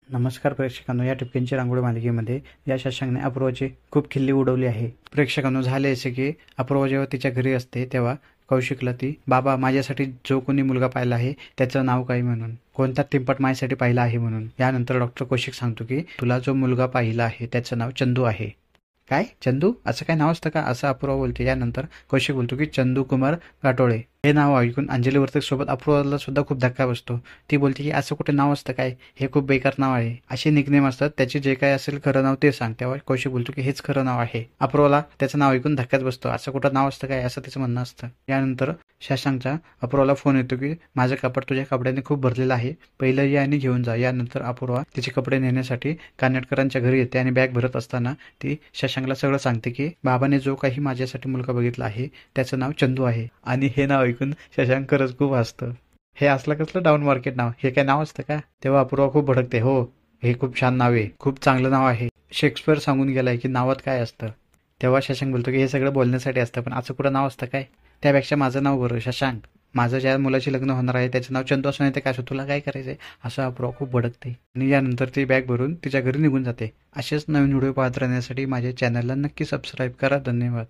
नमस्कार प्रेक्षकांनो, या टिपक्यांची रांगोळी मालिकेमध्ये या शशांकने अपूर्वाची खूप खिल्ली उडवली आहे. प्रेक्षकांनो, झाले असे की अपूर्वा जेव्हा तिच्या घरी असते तेव्हा कौशिकला ती, बाबा माझ्यासाठी जो कोणी मुलगा पाहिला आहे त्याचं नाव काय म्हणून, कोणता तिंपट माझ्यासाठी पाहिला आहे म्हणून. यानंतर डॉक्टर कौशिक सांगतो की तुला जो मुलगा पाहिला आहे त्याचं नाव चंदू आहे. काय चंदू, असं काय नाव असतं का, असं अपूर्वा बोलते. यानंतर कौशिक बोलतो की चंदू कुमार काटोळे. हे नाव ऐकून अंजली वर्तक सोबत अपूर्वाला सुद्धा खूप धक्का बसतो. ती बोलते की असं कुठे नाव असतं काय, हे खूप बेकार नाव आहे, असे निकनेम असतात, त्याचे जे काय असेल खरं नाव ते सांग. तेव्हा कौशिक बोलतो की हेच खरं नाव आहे. अपूर्वाला त्याचं नाव ऐकून धक्काच बसतो. असं कुठं नाव असतं काय, असं तिचं म्हणणं असतं. यानंतर शशांकचा अपूर्वाला फोन येतो की माझं कपाट तुझ्या कपड्याने खूप भरलेलं आहे, पहिलं ये आणि घेऊन जा. यानंतर अपूर्वा तिचे कपडे नेण्यासाठी कानेटकरांच्या घरी येते आणि बॅग भरत असताना ती शशांकला सगळं सांगते की बाबाने जो काही माझ्यासाठी मुलगा बघितला आहे त्याचं नाव चंदू आहे. आणि हे नाव ऐकून शशांक खरंच खूप हसतं. हे असलं कसलं डाऊन मार्केट नाव, हे काय नाव असतं का. तेव्हा अपूर्वा खूप भडकते. हो, हे खूप छान नाव आहे, खूप चांगलं नाव आहे, शेक्सपियर सांगून गेलाय की नावात काय असतं. तेव्हा शशांक बोलतो की हे सगळं बोलण्यासाठी असतं, पण असं कुठं नाव असतं काय, त्यापेक्षा माझं नाव बरं शशांक, माझं ज्या मुलाची लग्न होणार आहे त्याचं नाव चंदू असं नाही तर काय असं, तुला काय करायचंय, असं अपूर्वा खूप भडकते. आणि यानंतर ती बॅग भरून तिच्या घरी निघून जाते. असेच नवीन व्हिडिओ पाहत राहण्यासाठी माझ्या चॅनलला नक्की सबस्क्राईब करा. धन्यवाद.